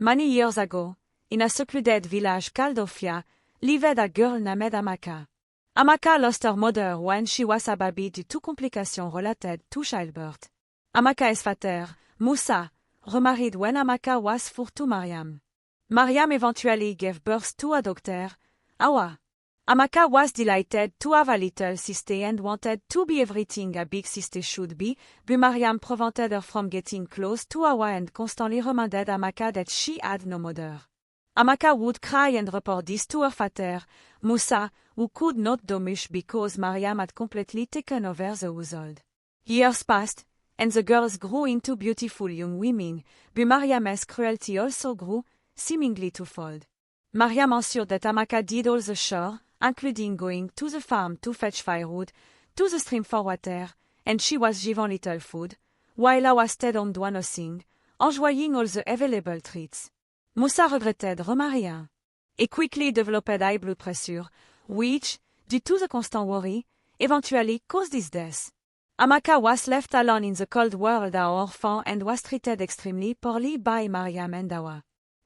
Many years ago, in a secluded village called Ofiya, lived a girl named Amaka. Amaka lost her mother when she was a baby due to complications related to childbirth. Amaka's father, Musa, remarried when Amaka was 4 to Mariam. Mariam eventually gave birth to a daughter, Awa. Amaka was delighted to have a little sister and wanted to be everything a big sister should be, but Mariam prevented her from getting close to Awa and constantly reminded Amaka that she had no mother. Amaka would cry and report this to her father, Musa, who could not do much because Mariam had completely taken over the household. Years passed, and the girls grew into beautiful young women, but Mariam's cruelty also grew, seemingly twofold. Mariam ensured that Amaka did all the chores, including going to the farm to fetch firewood, to the stream for water, and she was given little food, while Awa stayed home doing nothing, enjoying all the available treats. Musa regretted remarrying. He quickly developed high blood pressure, which, due to the constant worry, eventually caused his death. Amaka was left alone in the cold world as orphan and was treated extremely poorly by Mariam and Awa.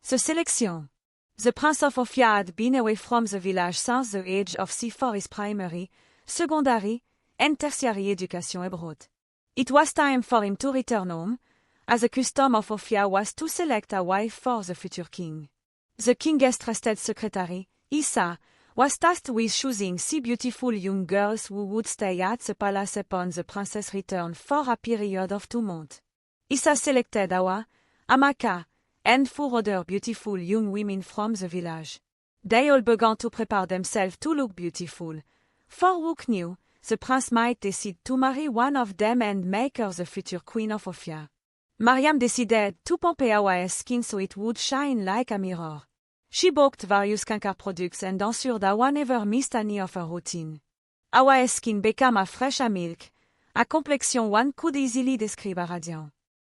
The selection. The Prince of Ofiya had been away from the village since the age of 6 for his primary, secondary, and tertiary education abroad. It was time for him to return home, as the custom of Ofiya was to select a wife for the future king. The king's trusted secretary, Issa, was tasked with choosing 6 beautiful young girls who would stay at the palace upon the prince's return for a period of 2 months. Issa selected Awa, Amaka, and 4 other beautiful young women from the village. They all began to prepare themselves to look beautiful, for who knew, the prince might decide to marry one of them and make her the future queen of Ofiya. Mariam decided to pump Awa's skin so it would shine like a mirror. She bought various skincare products and ensured Awa never missed any of her routine. Awa's skin became a fresh as milk, a complexion one could easily describe as radiant.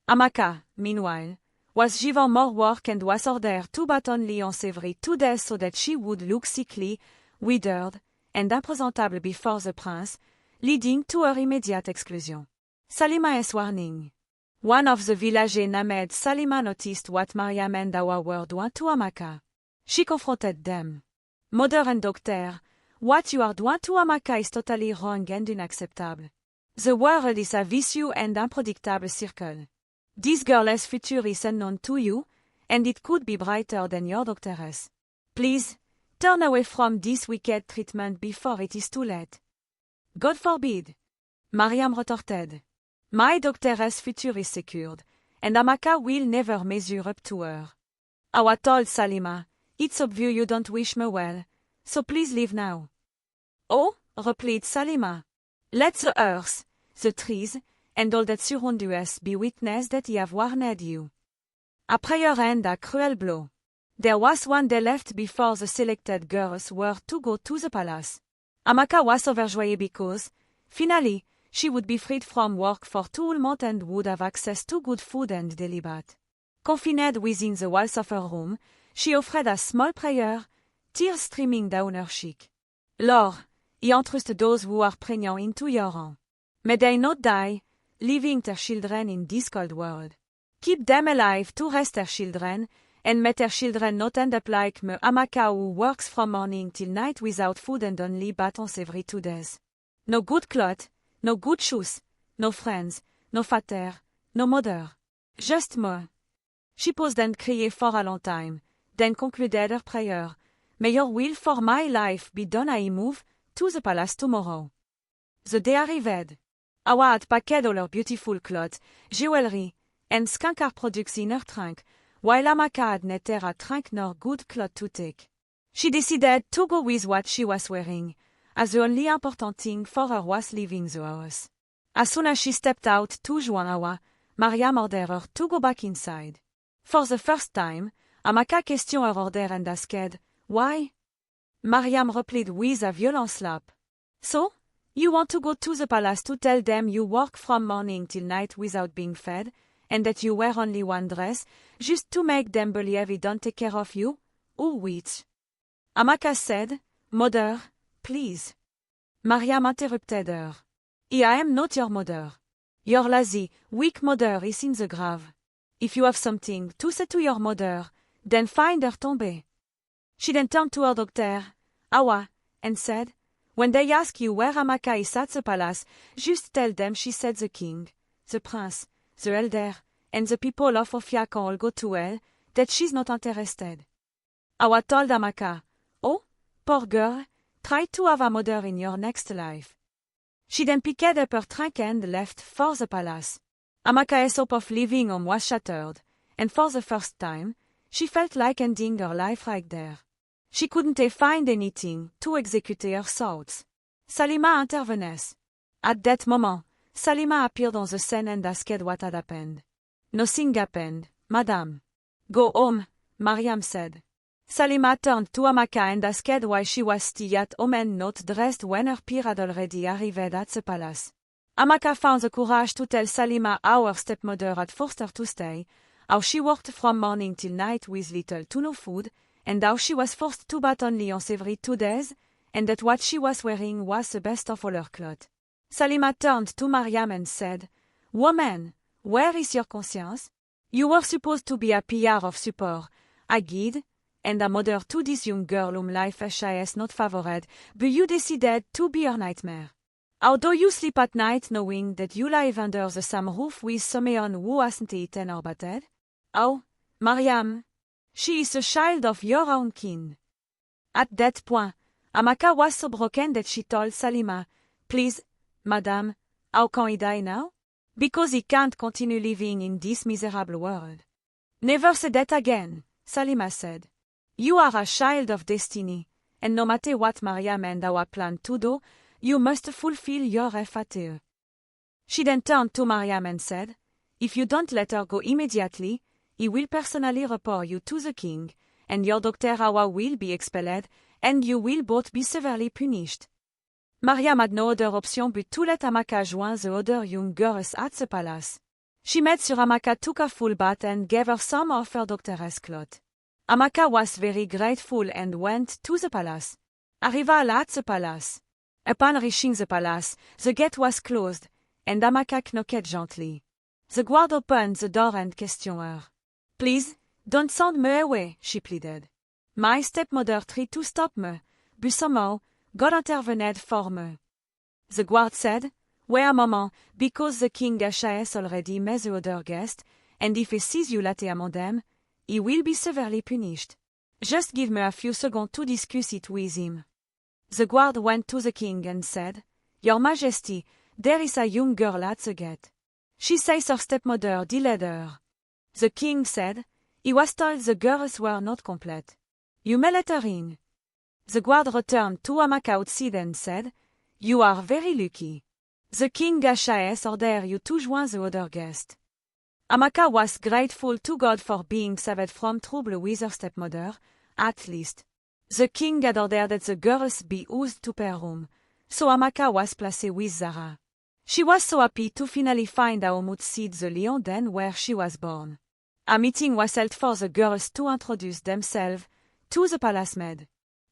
Amaka, meanwhile, was given more work and was ordered to bath only once every 2 days so that she would look sickly, withered, and unpresentable before the prince, leading to her immediate exclusion. Salima's warning. One of the villagers named Salima noticed what Mariam and Awa were doing to Amaka. She confronted them. Mother and daughter, what you are doing to Amaka is totally wrong and unacceptable. The world is a vicious and unpredictable circle. This girl's future is unknown to you, and it could be brighter than your daughter's. Please, turn away from this wicked treatment before it is too late. God forbid. Mariam retorted. My daughter's future is secured, and Amaka will never measure up to her. Awa told Salima, it's obvious you don't wish me well, so please leave now. Oh, replied Salima. Let the earth, the trees, and all that surround us be witness that I have warned you. A prayer and a cruel blow. There was one day left before the selected girls were to go to the palace. Amaka was overjoyed because, finally, she would be freed from work for 2 months and would have access to good food and daily bath. Confined within the walls of her room, she offered a small prayer, tears streaming down her cheek. Lord, I entrust those who are pregnant into your hand. May they not die, leaving their children in this cold world. Keep them alive to raise their children, and may their children not end up like me, Amaka, who works from morning till night without food and only bath once every 2 days. No good cloth, no good shoes, no friends, no father, no mother. Just me. She paused and cried for a long time, then concluded her prayer. May your will for my life be done. I move to the palace tomorrow. The day arrived. Awa had packed all her beautiful clothes, jewelry, and skincare products in her trunk, while Amaka had neither a trunk nor good clothes to take. She decided to go with what she was wearing, as the only important thing for her was leaving the house. As soon as she stepped out to join Awa, Mariam ordered her to go back inside. For the first time, Amaka questioned her order and asked, "Why?" Mariam replied with a violent slap. "So? You want to go to the palace to tell them you work from morning till night without being fed, and that you wear only one dress, just to make them believe they don't take care of you? Or which?" Amaka said, "Mother, please." Mariam interrupted her. "I am not your mother. Your lazy, weak mother is in the grave. If you have something to say to your mother, then find her tombée. She then turned to her doctor, Awa, and said, when they ask you where Amaka is at the palace, just tell them she said the king, the prince, the elder, and the people of Ofiya can all go to hell, that she's not interested. Awa told Amaka, oh, poor girl, try to have a mother in your next life. She then picked up her trunk and left for the palace. Amaka's hope of leaving home was shattered, and for the first time, she felt like ending her life right there. She couldn't find anything to execute her thoughts. Salima intervened. At that moment, Salima appeared on the scene and asked what had happened. Nothing happened, madame. Go home, Mariam said. Salima turned to Amaka and asked why she was still at home and not dressed when her peer had already arrived at the palace. Amaka found the courage to tell Salima how her stepmother had forced her to stay, how she worked from morning till night with little to no food, and how she was forced to bath only once every 2 days, and that what she was wearing was the best of all her clothes. Salima turned to Mariam and said, Woman, where is your conscience? You were supposed to be a PR of support, a guide, and a mother to this young girl whom life has not favored, but you decided to be her nightmare. How do you sleep at night knowing that you live under the same roof with someone who hasn't eaten or bathed? Oh, Mariam, she is a child of your own kin. At that point, Amaka was so broken that she told Salima, Please, madame, how can he die now? Because he can't continue living in this miserable world. Never say that again, Salima said. You are a child of destiny, and no matter what Mariam and our plan to do, you must fulfill your FATE. She then turned to Mariam and said, If you don't let her go immediately, he will personally report you to the king, and your doctor Awa will be expelled, and you will both be severely punished. Mariam had no other option but to let Amaka join the other young girls at the palace. She made sure Amaka took a full bath and gave her some of her doctor's clothes. Amaka was very grateful and went to the palace. Arrival at the palace. Upon reaching the palace, the gate was closed, and Amaka knocked gently. The guard opened the door and questioned her. Please, don't send me away, she pleaded. My stepmother tried to stop me, but somehow, God intervened for me. The guard said, Wait a moment, because the king has already met the other guest, and if he sees you later among them, he will be severely punished. Just give me a few seconds to discuss it with him. The guard went to the king and said, Your Majesty, there is a young girl at the gate. She says her stepmother delayed her. The king said, He was told the girls were not complete. You may let her in. The guard returned to Amaka outside and said, You are very lucky. The king has ordered you to join the other guest. Amaka was grateful to God for being saved from trouble with her stepmother, at least. The king had ordered that the girls be housed to her room, so Amaka was placed with Zara. She was so happy to finally find a home outside the Lyon where she was born. A meeting was held for the girls to introduce themselves to the palace maid.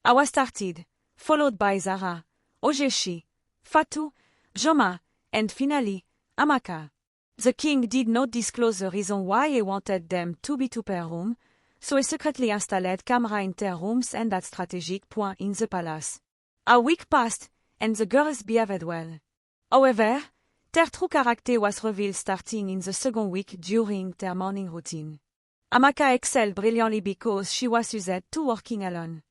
Awa started, followed by Zara, Ojeshi, Fatou, Joma, and finally, Amaka. The king did not disclose the reason why he wanted them to be to her room, so he secretly installed camera in their rooms and at strategic points in the palace. A week passed, and the girls behaved well. However, their true character was revealed starting in the second week during their morning routine. Amaka excelled brilliantly because she was used to working alone.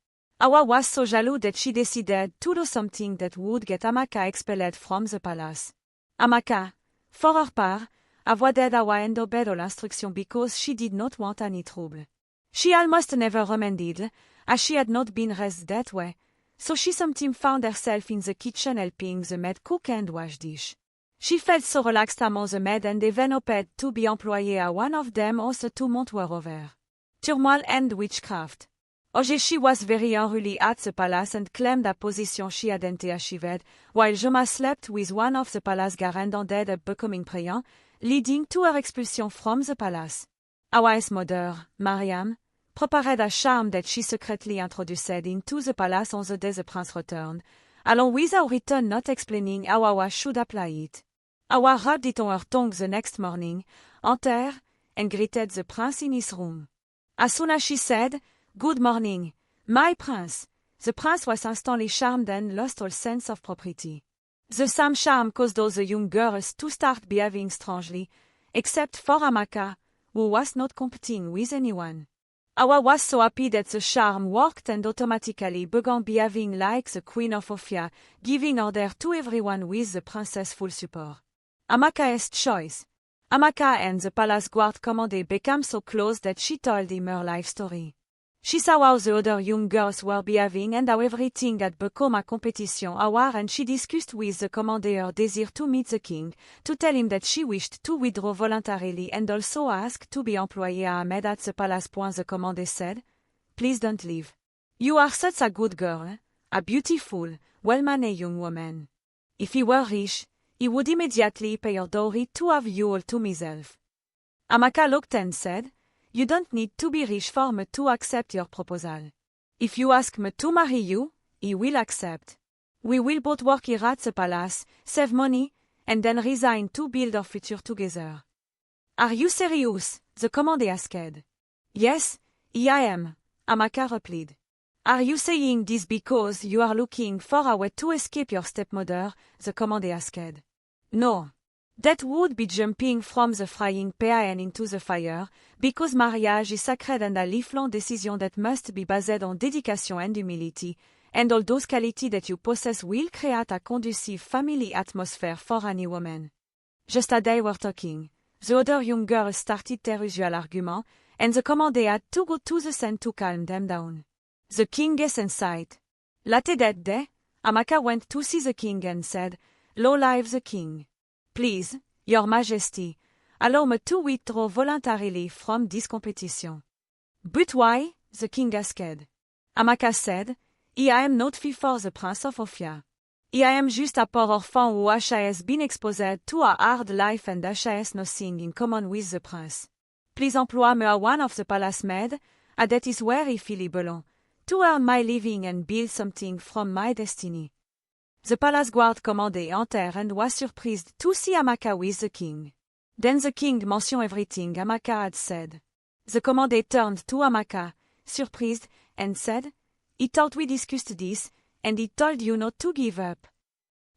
Awa was so jealous that she decided to do something that would get Amaka expelled from the palace. Amaka, for her part, avoided Awa and obeyed all instructions because she did not want any trouble. She almost never reminded, as she had not been raised that way, so she sometimes found herself in the kitchen helping the maid cook and wash dish. She felt so relaxed among the maids and even hoped to be employed as one of them also to moreover. Turmoil and witchcraft. Ojeshi was very unruly at the palace and claimed a position she hadn't achieved, while Joma slept with one of the palace guards and ended up becoming pregnant, leading to her expulsion from the palace. Awa's mother, Mariam, prepared a charm that she secretly introduced into the palace on the day the prince returned, along with a written note explaining how Awa should apply it. Awa rubbed it on her tongue the next morning, entered, and greeted the prince in his room. As soon as she said, "Good morning, my prince," the prince was instantly charmed and lost all sense of propriety. The same charm caused all the young girls to start behaving strangely, except for Amaka, who was not competing with anyone. Awa was so happy that the charm worked and automatically began behaving like the Queen of Ofiya, giving order to everyone with the princess' full support. Amaka's choice. Amaka and the palace guard commander became so close that she told him her life story. She saw how the other young girls were behaving and how everything had become a competition hour, and she discussed with the commander her desire to meet the king, to tell him that she wished to withdraw voluntarily and also ask to be employee Ahmed at the palace. The commander said, "Please don't leave. You are such a good girl, a beautiful, well-mannered young woman. If he were rich, he would immediately pay your dowry to have you all to himself." Amaka looked and said, "You don't need to be rich for me to accept your proposal. If you ask me to marry you, he will accept. We will both work here at the palace, save money, and then resign to build our future together." "Are you serious?" the commander asked. "Yes, I am," Amaka replied. "Are you saying this because you are looking for a way to escape your stepmother?" the commander asked. "No. That would be jumping from the frying pan into the fire, because marriage is sacred and a lifelong decision that must be based on dedication and humility, and all those qualities that you possess will create a conducive family atmosphere for any woman." Just as they were talking, the other young girls started their usual argument, and the commander had to go to the scene to calm them down. The king is inside. Later that day, Amaka went to see the king and said, "Long live the king. Please, your majesty, allow me to withdraw voluntarily from this competition." "But why?" the king asked. Amaka said, "I am not fit for the prince of Ofiya. I am just a poor orphan who has been exposed to a hard life and has nothing in common with the prince. Please employ me as one of the palace maids, as that is where I feel I belong, to earn my living and build something from my destiny." The palace guard commander entered and was surprised to see Amaka with the king. Then the king mentioned everything Amaka had said. The commander turned to Amaka, surprised, and said, "I thought we discussed this, and he told you not to give up."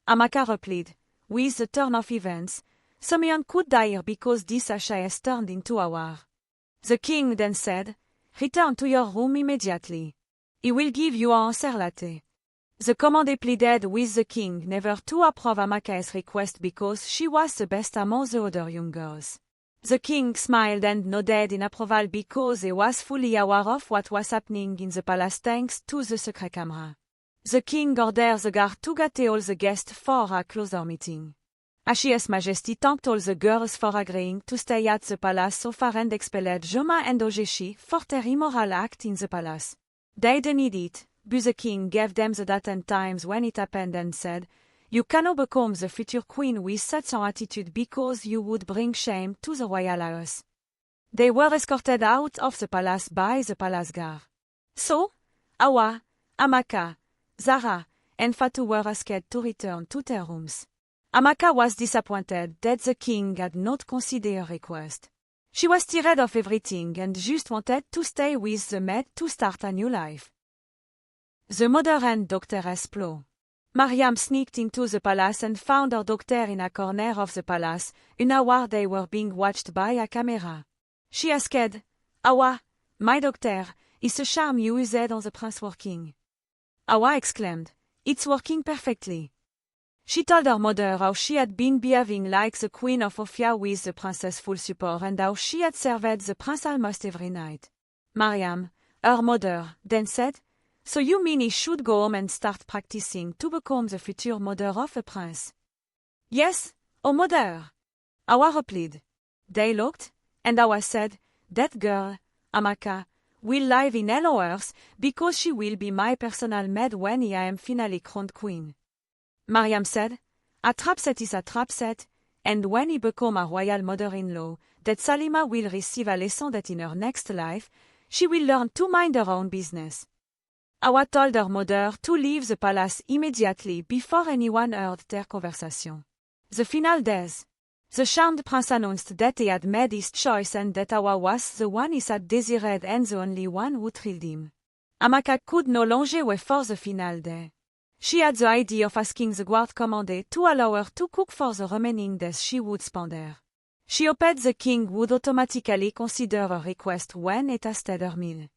Amaka replied, "With the turn of events, someone could die here because this has turned into a war." The king then said, "Return to your room immediately. I will give you an answer later." The commander pleaded with the king never to approve Amaka's request because she was the best among the other young girls. The king smiled and nodded in approval because he was fully aware of what was happening in the palace thanks to the secret camera. The king ordered the guard to gather all the guests for a closer meeting. His Majesty thanked all the girls for agreeing to stay at the palace so far and expelled Joma and Ojeshi for their immoral act in the palace. They denied it, but the king gave them the date and times when it happened and said, "You cannot become the future queen with such an attitude because you would bring shame to the royal house." They were escorted out of the palace by the palace guard. So, Awa, Amaka, Zara, and Fatu were asked to return to their rooms. Amaka was disappointed that the king had not considered her request. She was tired of everything and just wanted to stay with the maid to start a new life. The mother and doctor explore. Mariam sneaked into the palace and found her doctor in a corner of the palace, an hour they were being watched by a camera. She asked, "Awa, my doctor, is the charm you used on the prince working?" Awa exclaimed, "It's working perfectly." She told her mother how she had been behaving like the Queen of Ofiya with the prince's full support and how she had served the prince almost every night. Mariam, her mother, then said, "So you mean he should go home and start practicing to become the future mother of a prince?" "Yes, oh mother," Awa replied. They looked, and Awa said, "That girl, Amaka, will live in hell on earth because she will be my personal maid when I am finally crowned queen." Mariam said, "A trap set is a trap set, and when he become a royal mother-in-law, that Salima will receive a lesson that in her next life, she will learn to mind her own business." Awa told her mother to leave the palace immediately before anyone heard their conversation. The final days. The charmed prince announced that he had made his choice and that Awa was the one he had desired and the only one who thrilled him. Amaka could no longer wait for the final day. She had the idea of asking the guard commandant to allow her to cook for the remaining days she would spend there. She hoped the king would automatically consider her request when he tasted her meal.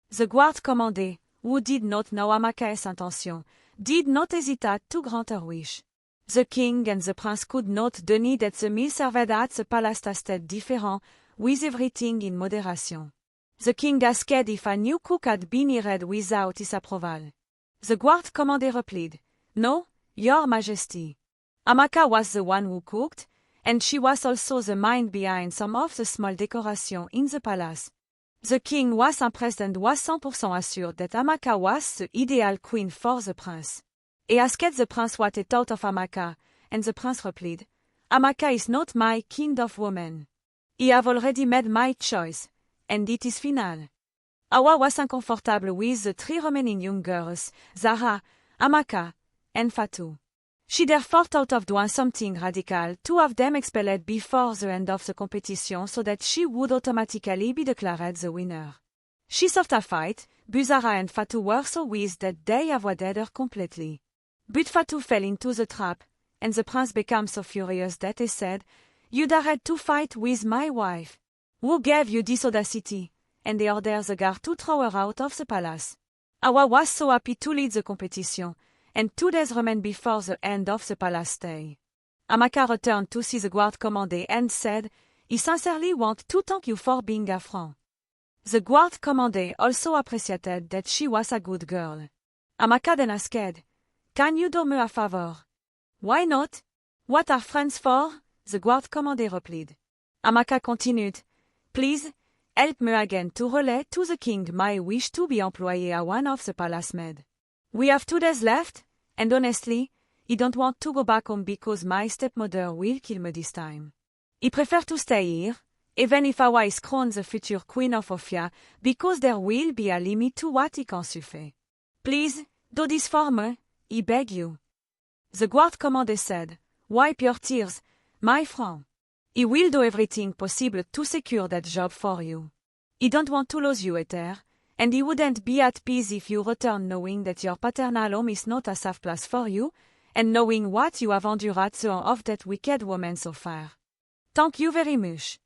The guard commandant, who did not know Amaka's intention, did not hesitate to grant her wish. The king and the prince could not deny that the meal served at the palace tasted different, with everything in moderation. The king asked if a new cook had been hired without his approval. The guard commandant replied, "No, your majesty." Amaka was the one who cooked, and she was also the mind behind some of the small decorations in the palace. The king was impressed and was 100% assured that Amaka was the ideal queen for the prince. He asked the prince what he thought of Amaka, and the prince replied, "Amaka is not my kind of woman. I have already made my choice, and it is final." Awa was uncomfortable with the three remaining young girls, Zara, Amaka, and Fatou. She therefore thought of doing something radical to have them expelled before the end of the competition so that she would automatically be declared the winner. She sought a fight, but Zara and Fatou were so weak that they avoided her completely. But Fatou fell into the trap, and the prince became so furious that he said, "You dared to fight with my wife. Who gave you this audacity?" And he ordered the guard to throw her out of the palace. Awa was so happy to lead the competition, and 2 days remained before the end of the palace stay. Amaka returned to see the guard commandant and said, "I sincerely want to thank you for being a friend." The guard commandant also appreciated that she was a good girl. Amaka then asked, "Can you do me a favor?" "Why not? What are friends for?" the guard commandant replied. Amaka continued, "Please, help me again to relay to the king my wish to be employed as one of the palace maids. We have 2 days left, and honestly, I don't want to go back home because my stepmother will kill me this time. I prefer to stay here, even if Awa is crowned the future queen of Ofiya, because there will be a limit to what I can suffer. Please, do this for me, I beg you." The guard commandant said, "Wipe your tears, my friend. I will do everything possible to secure that job for you. I don't want to lose you, Ether, and I wouldn't be at peace if you return knowing that your paternal home is not a safe place for you, and knowing what you have endured at the hands of that wicked woman so far. Thank you very much.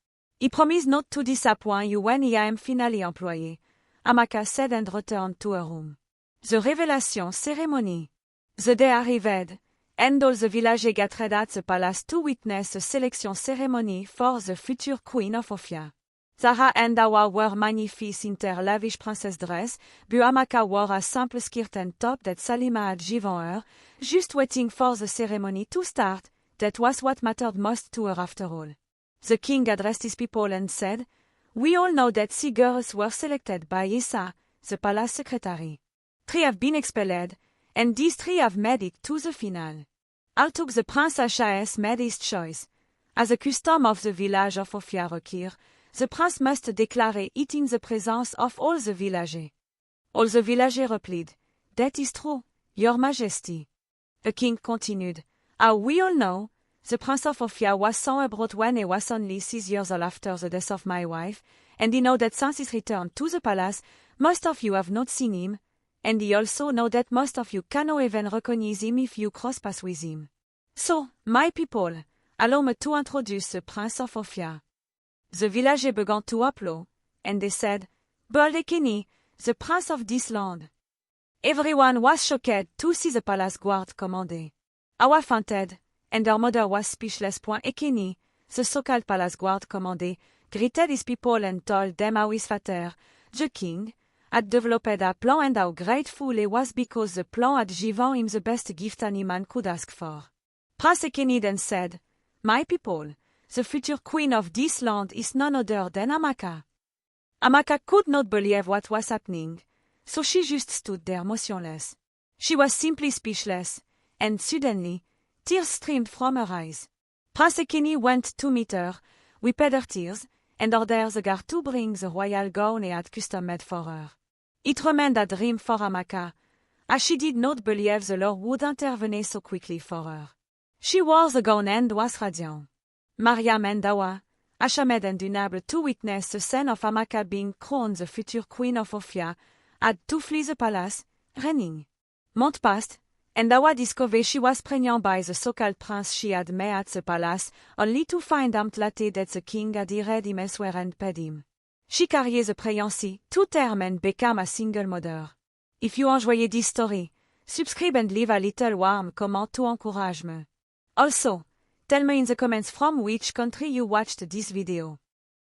I promise not to disappoint you when I am finally employed," Amaka said and returned to her room. The revelation ceremony. The day arrived, and all the villagers gathered at the palace to witness the selection ceremony for the future queen of Ofiya. Zara and Awa wore magnificent in their lavish princess dress, but Amaka wore a simple skirt and top that Salima had given her, just waiting for the ceremony to start. That was what mattered most to her after all. The king addressed his people and said, "We all know that 6 girls were selected by Issa, the palace secretary. 3 have been expelled, and these 3 have made it to the final. Although the Prince H.A.S. made his choice, as a custom of the village of Ofiya require, the prince must declare it in the presence of all the villagers." All the villagers replied, "That is true, your majesty." The king continued, "As we all know, the Prince of Ofiya was sent abroad when he was only 6 years old after the death of my wife, and I know that since his return to the palace, most of you have not seen him, and I also know that most of you cannot even recognize him if you cross paths with him. So, my people, allow me to introduce the Prince of Ofiya." The villagers began to applaud, and they said, "Baldekini, the prince of this land." Everyone was shocked to see the palace guard commandant. Awa fainted, and her mother was speechless. Ekeni, the so-called palace guard commandant, greeted his people and told them how his father, the king, had developed a plan and how grateful he was because the plan had given him the best gift any man could ask for. Prince Ekeni then said, "My people, the future queen of this land is none other than Amaka." Amaka could not believe what was happening, so she just stood there motionless. She was simply speechless, and suddenly, tears streamed from her eyes. Prince Ekeni went to meet her, wiped her tears, and ordered the guard to bring the royal gown he had custom-made for her. It remained a dream for Amaka, as she did not believe the Lord would intervene so quickly for her. She wore the gown and was radiant. Mariam and Dawa, Ashamed and Dunable to witness the scene of Amaka being crowned the future queen of Ofiya, had to flee the palace, running. Months passed, and Dawa discovered she was pregnant by the so-called prince she had met at the palace, only to find out later that the king had read him elsewhere and paid him. She carried the pregnancy to term and became a single mother. If you enjoyed this story, subscribe and leave a little warm comment to encourage me. Also, tell me in the comments from which country you watched this video.